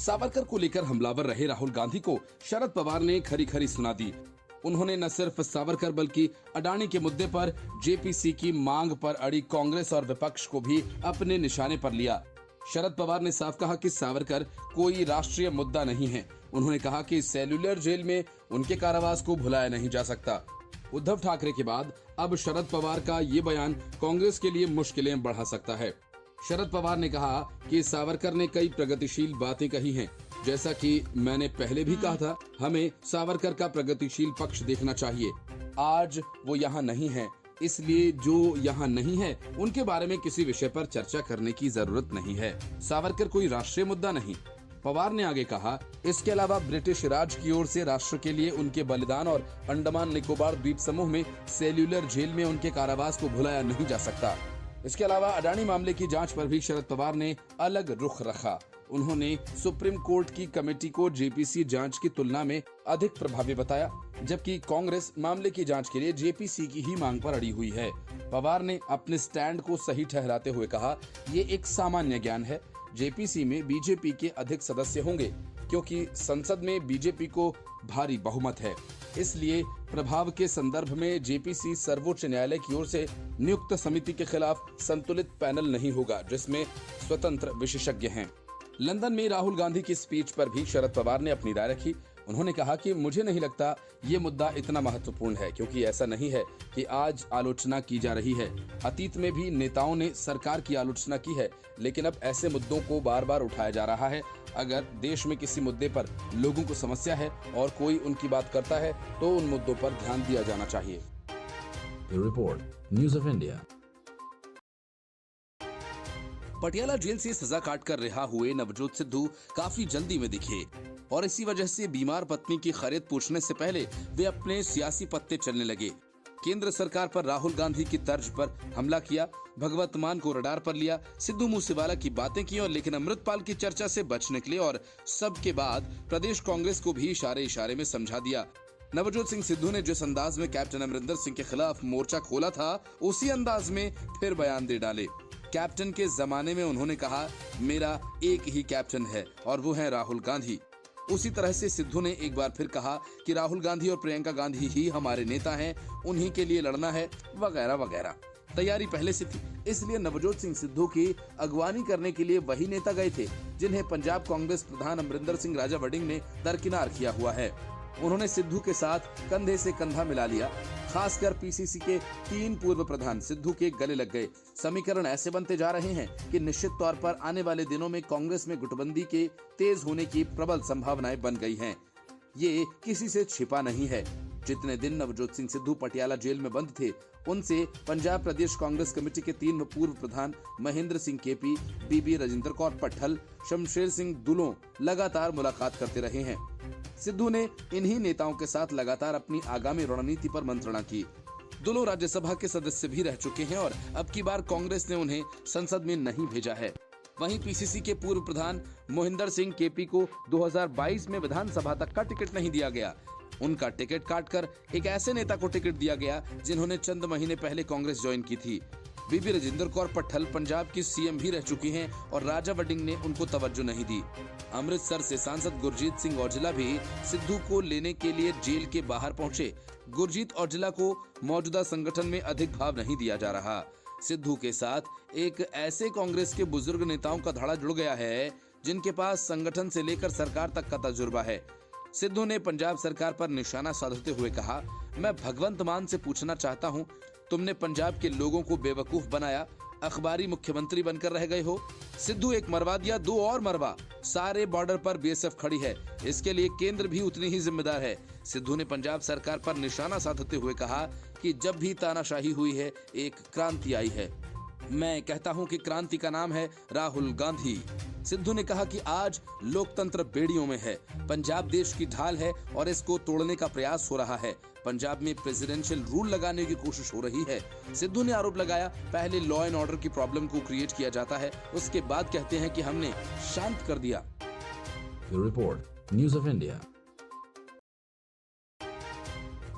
सावरकर को लेकर हमलावर रहे राहुल गांधी को शरद पवार ने खरी खरी सुना दी। उन्होंने न सिर्फ सावरकर बल्कि अडानी के मुद्दे पर जेपीसी की मांग पर अड़ी कांग्रेस और विपक्ष को भी अपने निशाने पर लिया। शरद पवार ने साफ कहा कि सावरकर कोई राष्ट्रीय मुद्दा नहीं है। उन्होंने कहा कि सेल्यूलर जेल में उनके कारावास को भुलाया नहीं जा सकता। उद्धव ठाकरे के बाद अब शरद पवार का ये बयान कांग्रेस के लिए मुश्किलें बढ़ा सकता है। शरद पवार ने कहा कि सावरकर ने कई प्रगतिशील बातें कही हैं। जैसा कि मैंने पहले भी कहा था, हमें सावरकर का प्रगतिशील पक्ष देखना चाहिए। आज वो यहाँ नहीं है, इसलिए जो यहाँ नहीं है उनके बारे में किसी विषय पर चर्चा करने की जरूरत नहीं है। सावरकर कोई राष्ट्रीय मुद्दा नहीं। पवार ने आगे कहा, इसके अलावा ब्रिटिश राज की ओर से राष्ट्र के लिए उनके बलिदान और अंडमान निकोबार द्वीप समूह में सेल्यूलर जेल में उनके कारावास को भुलाया नहीं जा सकता। इसके अलावा अडानी मामले की जांच पर भी शरद पवार ने अलग रुख रखा। उन्होंने सुप्रीम कोर्ट की कमेटी को जेपीसी जांच की तुलना में अधिक प्रभावी बताया, जबकि कांग्रेस मामले की जांच के लिए जेपीसी की ही मांग पर अड़ी हुई है। पवार ने अपने स्टैंड को सही ठहराते हुए कहा, ये एक सामान्य ज्ञान है। जेपीसी में बीजेपी के अधिक सदस्य होंगे क्योंकि संसद में बीजेपी को भारी बहुमत है। इसलिए प्रभाव के संदर्भ में जेपीसी सर्वोच्च न्यायालय की ओर से नियुक्त समिति के खिलाफ संतुलित पैनल नहीं होगा जिसमें स्वतंत्र विशेषज्ञ हैं। लंदन में राहुल गांधी की स्पीच पर भी शरद पवार ने अपनी राय रखी। उन्होंने कहा कि मुझे नहीं लगता ये मुद्दा इतना महत्वपूर्ण है, क्योंकि ऐसा नहीं है कि आज आलोचना की जा रही है। अतीत में भी नेताओं ने सरकार की आलोचना की है, लेकिन अब ऐसे मुद्दों को बार बार उठाया जा रहा है। अगर देश में किसी मुद्दे पर लोगों को समस्या है और कोई उनकी बात करता है तो उन मुद्दों पर ध्यान दिया जाना चाहिए। Report, news of India. Patiala jail से सजा काटकर रिहा हुए नवजोत सिद्धू काफी जल्दी में दिखे और इसी वजह से बीमार पत्नी की खैरियत पूछने से पहले वे अपने सियासी पत्ते चलने लगे। केंद्र सरकार पर राहुल गांधी की तर्ज पर हमला किया, भगवत मान को रडार पर लिया, सिद्धू मूसेवाला की बातें की और लेकिन अमृतपाल की चर्चा से बच निकले और सबके बाद प्रदेश कांग्रेस को भी इशारे इशारे में समझा दिया। नवजोत सिंह सिद्धू ने जिस अंदाज में कैप्टन अमरिंदर सिंह के खिलाफ मोर्चा खोला था, उसी अंदाज में फिर बयान दे डाले। कैप्टन के जमाने में उन्होंने कहा, मेरा एक ही कैप्टन है और वो है राहुल गांधी। उसी तरह से सिद्धू ने एक बार फिर कहा कि राहुल गांधी और प्रियंका गांधी ही हमारे नेता हैं, उन्हीं के लिए लड़ना है, वगैरह वगैरह। तैयारी पहले से थी, इसलिए नवजोत सिंह सिद्धू की अगवानी करने के लिए वही नेता गए थे जिन्हें पंजाब कांग्रेस प्रधान अमरिंदर सिंह राजा वडिंग ने दरकिनार किया हुआ है। उन्होंने सिद्धू के साथ कंधे से कंधा मिला लिया। खासकर पीसीसी के 3 पूर्व प्रधान सिद्धू के गले लग गए। समीकरण ऐसे बनते जा रहे हैं कि निश्चित तौर पर आने वाले दिनों में कांग्रेस में गुटबंदी के तेज होने की प्रबल संभावनाएं बन गई हैं। ये किसी से छिपा नहीं है। जितने दिन नवजोत सिंह सिद्धू पटियाला जेल में बंद थे, उनसे पंजाब प्रदेश कांग्रेस कमेटी के 3 पूर्व प्रधान महेंद्र सिंह केपी, बीबी राजेंद्र कौर पट्टल, शमशेर सिंह दुलों लगातार मुलाकात करते रहे हैं। सिद्धू ने इन्हीं नेताओं के साथ लगातार अपनी आगामी रणनीति पर मंत्रणा की। दुलों राज्यसभा के सदस्य भी रह चुके हैं और अब की बार कांग्रेस ने उन्हें संसद में नहीं भेजा है। वहीं पीसीसी के पूर्व प्रधान मोहिंदर सिंह केपी को 2022 में विधानसभा तक का टिकट नहीं दिया गया। उनका टिकट काटकर एक ऐसे नेता को टिकट दिया गया जिन्होंने चंद महीने पहले कांग्रेस ज्वाइन की थी। बीबी राजेंद्र कौर पट्टल पंजाब की सीएम भी रह चुकी हैं और राजा वडिंग ने उनको तवज्जो नहीं दी। अमृतसर से सांसद गुरजीत सिंह औजला भी सिद्धू को लेने के लिए जेल के बाहर पहुंचे। गुरजीत औजला को मौजूदा संगठन में अधिक भाव नहीं दिया जा रहा। सिद्धू के साथ एक ऐसे कांग्रेस के बुजुर्ग नेताओं का धड़ा जुड़ गया है जिनके पास संगठन से लेकर सरकार तक का तजुर्बा है। सिद्धू ने पंजाब सरकार पर निशाना साधते हुए कहा, मैं भगवंत मान से पूछना चाहता हूं, तुमने पंजाब के लोगों को बेवकूफ बनाया, अखबारी मुख्यमंत्री बनकर रह गए हो। सिद्धू एक मरवा दिया, 2 और मरवा। सारे बॉर्डर पर बीएसएफ खड़ी है, इसके लिए केंद्र भी उतनी ही जिम्मेदार है। सिद्धू ने पंजाब सरकार पर निशाना साधते हुए कहा कि जब भी तानाशाही हुई है, एक क्रांति आई है। मैं कहता हूं कि क्रांति का नाम है राहुल गांधी। सिद्धू ने कहा कि आज लोकतंत्र बेड़ियों में है। पंजाब देश की ढाल है और इसको तोड़ने का प्रयास हो रहा है। पंजाब में प्रेसिडेंशियल रूल लगाने की कोशिश हो रही है। सिद्धू ने आरोप लगाया, पहले लॉ एंड ऑर्डर की प्रॉब्लम को क्रिएट किया जाता है, उसके बाद कहते हैं कि हमने शांत कर दिया। Report, news of India.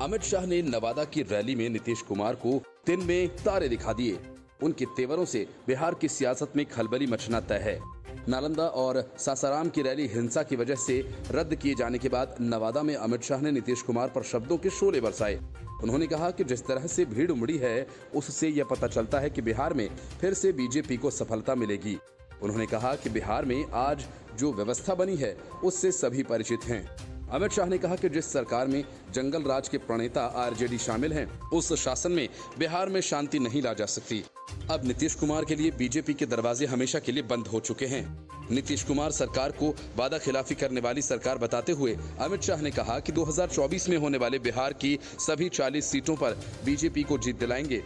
Amit Shah ने नवादा की रैली में नीतीश कुमार को दिन में तारे दिखा दिए। उनके तेवरों से बिहार की सियासत में खलबली मचना तय है। नालंदा और सासाराम की रैली हिंसा की वजह से रद्द किए जाने के बाद नवादा में अमित शाह ने नीतीश कुमार पर शब्दों के शोले बरसाए। उन्होंने कहा कि जिस तरह से भीड़ उमड़ी है उससे यह पता चलता है कि बिहार में फिर से बीजेपी को सफलता मिलेगी। उन्होंने कहा कि बिहार में आज जो व्यवस्था बनी है उससे सभी परिचित हैं। अमित शाह ने कहा कि जिस सरकार में जंगल राज के प्रणेता आरजेडी शामिल हैं, उस शासन में बिहार में शांति नहीं ला जा सकती। अब नीतीश कुमार के लिए बीजेपी के दरवाजे हमेशा के लिए बंद हो चुके हैं। नीतीश कुमार सरकार को वादा खिलाफी करने वाली सरकार बताते हुए अमित शाह ने कहा कि 2024 में होने वाले बिहार की सभी 40 सीटों पर बीजेपी को जीत दिलाएंगे।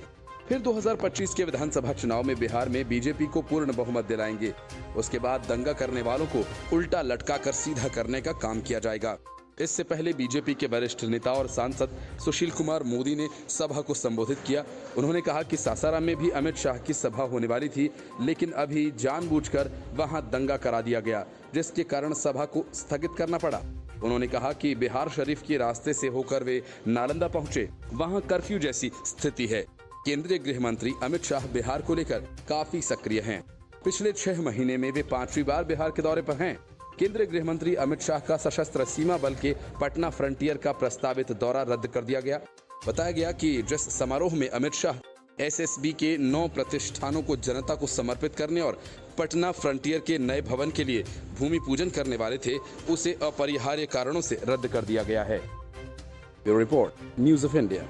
फिर 2025 के विधानसभा चुनाव में बिहार में बीजेपी को पूर्ण बहुमत दिलाएंगे। उसके बाद दंगा करने वालों को उल्टा लटका कर सीधा करने का काम किया जाएगा। इससे पहले बीजेपी के वरिष्ठ नेता और सांसद सुशील कुमार मोदी ने सभा को संबोधित किया। उन्होंने कहा कि सासाराम में भी अमित शाह की सभा होने वाली थी, लेकिन अभी जानबूझकर वहां दंगा करा दिया गया, जिसके कारण सभा को स्थगित करना पड़ा। उन्होंने कहा कि बिहार शरीफ के रास्ते से होकर वे नालंदा पहुंचे, वहां कर्फ्यू जैसी स्थिति है। केंद्रीय गृह मंत्री अमित शाह बिहार को लेकर काफी सक्रिय हैं। पिछले 6 महीने में वे 5वीं बार बिहार के दौरे पर हैं। केंद्रीय गृह मंत्री अमित शाह का सशस्त्र सीमा बल के पटना फ्रंटियर का प्रस्तावित दौरा रद्द कर दिया गया। बताया गया कि जिस समारोह में अमित शाह एसएसबी के 9 प्रतिष्ठानों को जनता को समर्पित करने और पटना फ्रंटियर के नए भवन के लिए भूमि पूजन करने वाले थे, उसे अपरिहार्य कारणों से रद्द कर दिया गया है। Bureau report, news of India.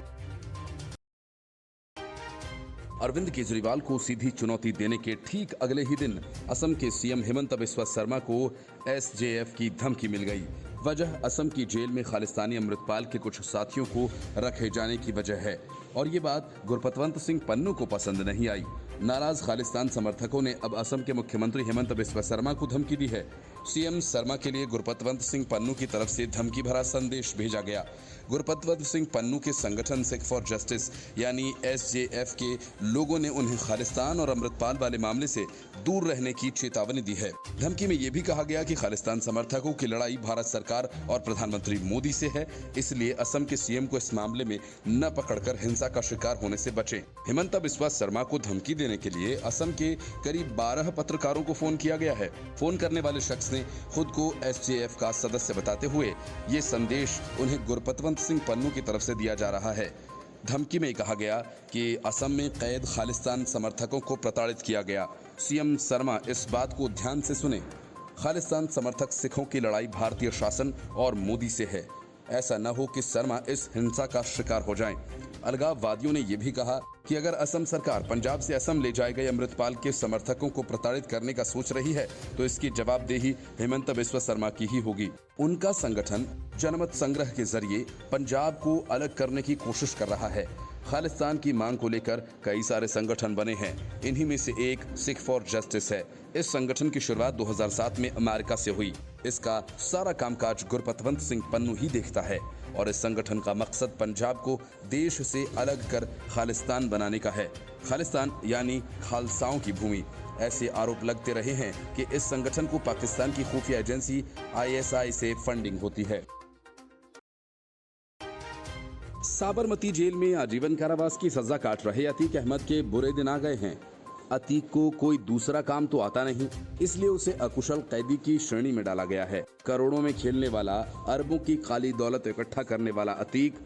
Arvind Kejriwal को सीधी चुनौती देने के ठीक अगले ही दिन असम के सीएम हिमंत बिस्वा शर्मा को एसजेएफ की धमकी मिल गई। वजह असम की जेल में खालिस्तानी अमृतपाल के कुछ साथियों को रखे जाने की वजह है, और ये बात गुरपतवंत सिंह पन्नू को पसंद नहीं आई। नाराज खालिस्तान समर्थकों ने अब असम के मुख्यमंत्री हिमंत बिस्वा शर्मा को धमकी दी है। सीएम शर्मा के लिए गुरपतवंत सिंह पन्नू की तरफ से धमकी भरा संदेश भेजा गया। गुरपतवंत सिंह पन्नू के संगठन सिख फॉर जस्टिस यानी एसजेएफ के लोगों ने उन्हें खालिस्तान और अमृतपाल वाले मामले से दूर रहने की चेतावनी दी है। धमकी में यह भी कहा गया कि खालिस्तान समर्थकों की लड़ाई भारत सरकार और प्रधानमंत्री मोदी से है, इसलिए असम के सीएम को इस मामले में न पकड़कर हिंसा का शिकार होने से बचें। हिमंत बिस्वा शर्मा को धमकी देने के लिए असम के करीब 12 पत्रकारों को फोन किया गया है। फोन करने वाले शख्स ने खुद को एसजेएफ का सदस्य बताते हुए ये संदेश उन्हें गुरपतवंत सिंह पन्नू की तरफ से दिया जा रहा है। धमकी में कहा गया कि असम में कैद खालिस्तान समर्थकों को प्रताड़ित किया गया। सीएम शर्मा इस बात को ध्यान से सुने। खालिस्तान समर्थक सिखों की लड़ाई भारतीय शासन और मोदी से है। ऐसा न हो कि शर्मा इस हिंसा का शिकार हो जाएं। अलगाववादियों ने यह भी कहा कि अगर असम सरकार पंजाब से असम ले जाए गए अमृतपाल के समर्थकों को प्रताड़ित करने का सोच रही है तो इसकी जवाबदेही हिमंत बिस्वा शर्मा की ही होगी। उनका संगठन जनमत संग्रह के जरिए पंजाब को अलग करने की कोशिश कर रहा है। खालिस्तान की मांग को लेकर कई सारे संगठन बने हैं। इन्हीं में से एक सिख फॉर जस्टिस है। इस संगठन की शुरुआत 2007 में अमेरिका से हुई। इसका सारा कामकाज गुरपतवंत सिंह पन्नू ही देखता है और इस संगठन का मकसद पंजाब को देश से अलग कर खालिस्तान बनाने का है। खालिस्तान यानी खालसाओं की भूमि। ऐसे आरोप लगते रहे हैं कि इस संगठन को पाकिस्तान की खुफिया एजेंसी ISI से फंडिंग होती है। साबरमती जेल में आजीवन कारावास की सजा काट रहे अतीक अहमद के बुरे दिन आ गए हैं। अतीक को कोई दूसरा काम तो आता नहीं, इसलिए उसे अकुशल कैदी की श्रेणी में डाला गया है। करोड़ों में खेलने वाला, अरबों की काली दौलत इकट्ठा करने वाला अतीक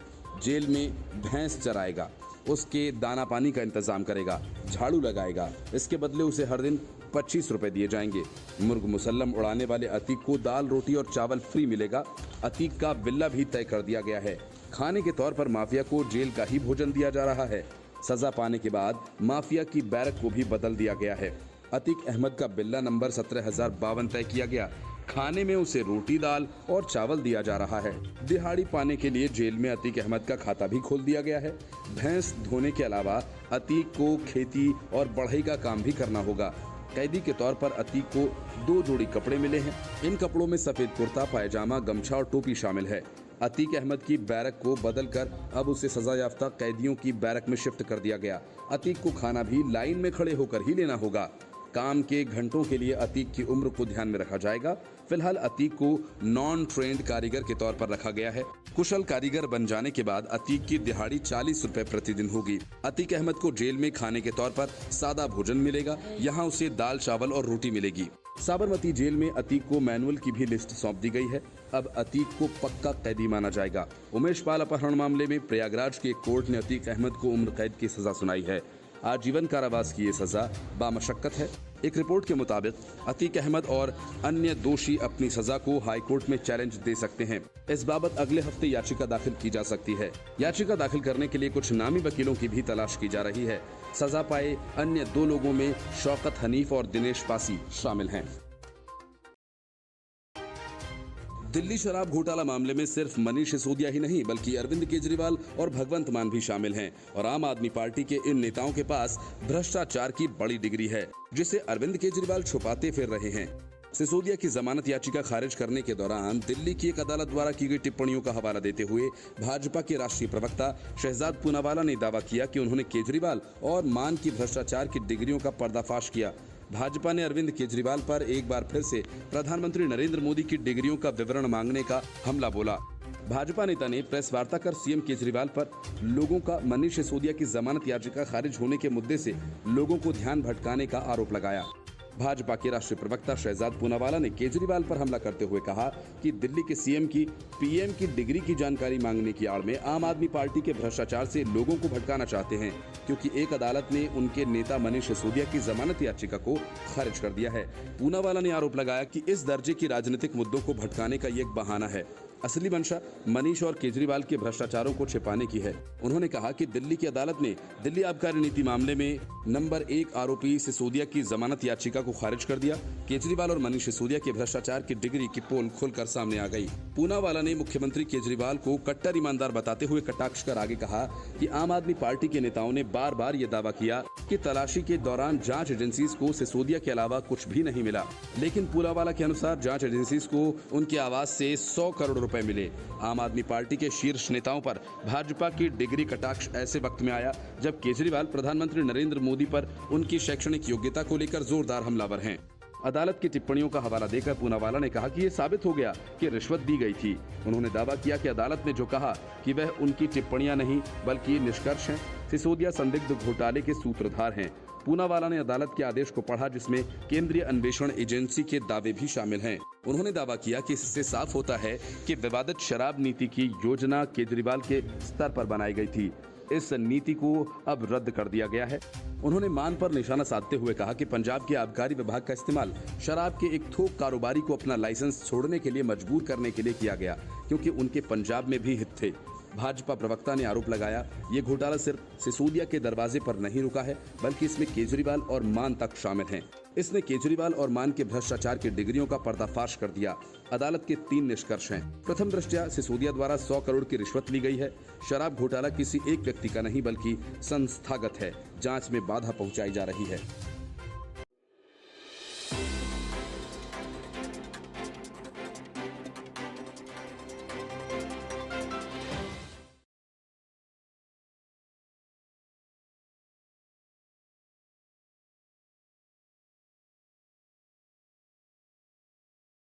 जेल में भैंस चराएगा, उसके दाना पानी का इंतजाम करेगा, झाड़ू लगाएगा। इसके बदले उसे हर दिन 25 रुपए दिए जाएंगे। मुर्ग मुसल्लम उड़ाने वाले अतीक को दाल, रोटी और चावल फ्री मिलेगा। अतीक का बिल्ला भी तय कर दिया गया है। खाने के तौर पर माफिया को जेल का ही भोजन दिया जा रहा है। सजा पाने के बाद माफिया की बैरक को भी बदल दिया गया है। अतीक अहमद का बिल्ला नंबर 17,052 तय किया गया। खाने में उसे रोटी, दाल और चावल दिया जा रहा है। दिहाड़ी पाने के लिए जेल में अतीक अहमद का खाता भी खोल दिया गया है। भैंस धोने के अलावा अतीक को खेती और बढ़ई का काम भी करना होगा। कैदी के तौर पर अतीक को 2 जोड़ी कपड़े मिले हैं। इन कपड़ों में सफेद कुर्ता, पायजामा, गमछा और टोपी शामिल है। अतीक अहमद की बैरक को बदलकर अब उसे सजा याफ्ता कैदियों की बैरक में शिफ्ट कर दिया गया। अतीक को खाना भी लाइन में खड़े होकर ही लेना होगा। काम के घंटों के लिए अतीक की उम्र को ध्यान में रखा जाएगा। फिलहाल अतीक को नॉन ट्रेंड कारीगर के तौर पर रखा गया है। कुशल कारीगर बन जाने के बाद अतीक की दिहाड़ी 40 रुपए प्रतिदिन होगी। अतीक अहमद को जेल में खाने के तौर पर सादा भोजन मिलेगा। यहाँ उसे दाल, चावल और रोटी मिलेगी। साबरमती जेल में अतीक को मैनुअल की भी लिस्ट सौंप दी गई है। अब अतीक को पक्का कैदी माना जाएगा। उमेश पाल अपहरण मामले में प्रयागराज के कोर्ट ने अतीक अहमद को उम्र कैद की सजा सुनाई है। आजीवन कारावास की ये सजा बामशक्कत है। एक रिपोर्ट के मुताबिक अतीक अहमद और अन्य दोषी अपनी सजा को हाई कोर्ट में चैलेंज दे सकते हैं। इस बाबत अगले हफ्ते याचिका दाखिल की जा सकती है। याचिका दाखिल करने के लिए कुछ नामी वकीलों की भी तलाश की जा रही है। सजा पाए अन्य 2 लोगों में शौकत हनीफ और दिनेश पासी शामिल हैं। दिल्ली शराब घोटाला मामले में सिर्फ मनीष सिसोदिया ही नहीं बल्कि अरविंद केजरीवाल और भगवंत मान भी शामिल हैं और आम आदमी पार्टी के इन नेताओं के पास भ्रष्टाचार की बड़ी डिग्री है जिसे अरविंद केजरीवाल छुपाते फिर रहे हैं। सिसोदिया की जमानत याचिका खारिज करने के दौरान दिल्ली की एक अदालत द्वारा की गई टिप्पणियों का हवाला देते हुए भाजपा के राष्ट्रीय प्रवक्ता शहजाद पूनावाला ने दावा किया कि उन्होंने केजरीवाल और मान की भ्रष्टाचार की डिग्रियों का पर्दाफाश किया। भाजपा ने अरविंद केजरीवाल पर एक बार फिर से प्रधानमंत्री नरेंद्र मोदी की डिग्रियों का विवरण मांगने का हमला बोला। भाजपा नेता ने प्रेस वार्ता कर सीएम केजरीवाल पर लोगों का मनीष सिसोदिया की जमानत याचिका खारिज होने के मुद्दे से लोगों को ध्यान भटकाने का आरोप लगाया। भाजपा के राष्ट्रीय प्रवक्ता शहजाद पूनावाला ने केजरीवाल पर हमला करते हुए कहा कि दिल्ली के सीएम की पीएम की डिग्री की जानकारी मांगने की आड़ में आम आदमी पार्टी के भ्रष्टाचार से लोगों को भटकाना चाहते हैं क्योंकि एक अदालत ने उनके नेता मनीष सिसोदिया की जमानत याचिका को खारिज कर दिया है। पूनावाला ने आरोप लगाया कि इस दर्जे की राजनीतिक मुद्दों को भटकाने का ये एक बहाना है। असली मंशा मनीष और केजरीवाल के भ्रष्टाचारों को छिपाने की है। उन्होंने कहा कि दिल्ली की अदालत ने दिल्ली आबकारी नीति मामले में नंबर 1 आरोपी सिसोदिया की जमानत याचिका को खारिज कर दिया। केजरीवाल और मनीष सिसोदिया के भ्रष्टाचार की डिग्री की पोल खुलकर सामने आ गई। पूनावाला ने मुख्यमंत्री केजरीवाल को कट्टर ईमानदार बताते हुए कटाक्ष कर आगे कहा कि आम आदमी पार्टी के नेताओं ने बार बार ये दावा किया कि तलाशी के दौरान जांच एजेंसीज को सिसोदिया के अलावा कुछ भी नहीं मिला, लेकिन पूनावाला के अनुसार जांच एजेंसीज को उनके आवास से 100 करोड़ रुपए मिले। आम आदमी पार्टी के शीर्ष नेताओं पर भाजपा की डिग्री कटाक्ष ऐसे वक्त में आया जब केजरीवाल प्रधानमंत्री नरेंद्र मोदी पर उनकी शैक्षणिक योग्यता को लेकर जोरदार हमलावर हैं। अदालत की टिप्पणियों का हवाला देकर पूनावाला ने कहा कि ये साबित हो गया कि रिश्वत दी गई थी। उन्होंने दावा किया कि अदालत ने जो कहा कि वह उनकी टिप्पणियां नहीं बल्कि ये निष्कर्ष हैं। सिसोदिया संदिग्ध घोटाले के सूत्रधार हैं। पूनावाला ने अदालत के आदेश को पढ़ा जिसमें केंद्रीय अन्वेषण एजेंसी के दावे भी शामिल हैं। उन्होंने दावा किया कि इससे साफ होता है कि विवादित शराब नीति की योजना केजरीवाल के स्तर पर बनाई गई थी। इस नीति को अब रद्द कर दिया गया है। उन्होंने मान पर निशाना साधते हुए कहा कि पंजाब के आबकारी विभाग का इस्तेमाल शराब के एक थोक कारोबारी को अपना लाइसेंस छोड़ने के लिए मजबूर करने के लिए किया गया क्योंकि उनके पंजाब में भी हित थे। भाजपा प्रवक्ता ने आरोप लगाया ये घोटाला सिर्फ सिसोदिया के दरवाजे पर नहीं रुका है बल्कि इसमें केजरीवाल और मान तक शामिल हैं। इसने केजरीवाल और मान के भ्रष्टाचार की डिग्रियों का पर्दाफाश कर दिया। अदालत के 3 निष्कर्ष हैं। प्रथम दृष्टया सिसोदिया द्वारा 100 करोड़ की रिश्वत ली गई है। शराब घोटाला किसी एक व्यक्ति का नहीं बल्कि संस्थागत है। जांच में बाधा पहुंचाई जा रही है।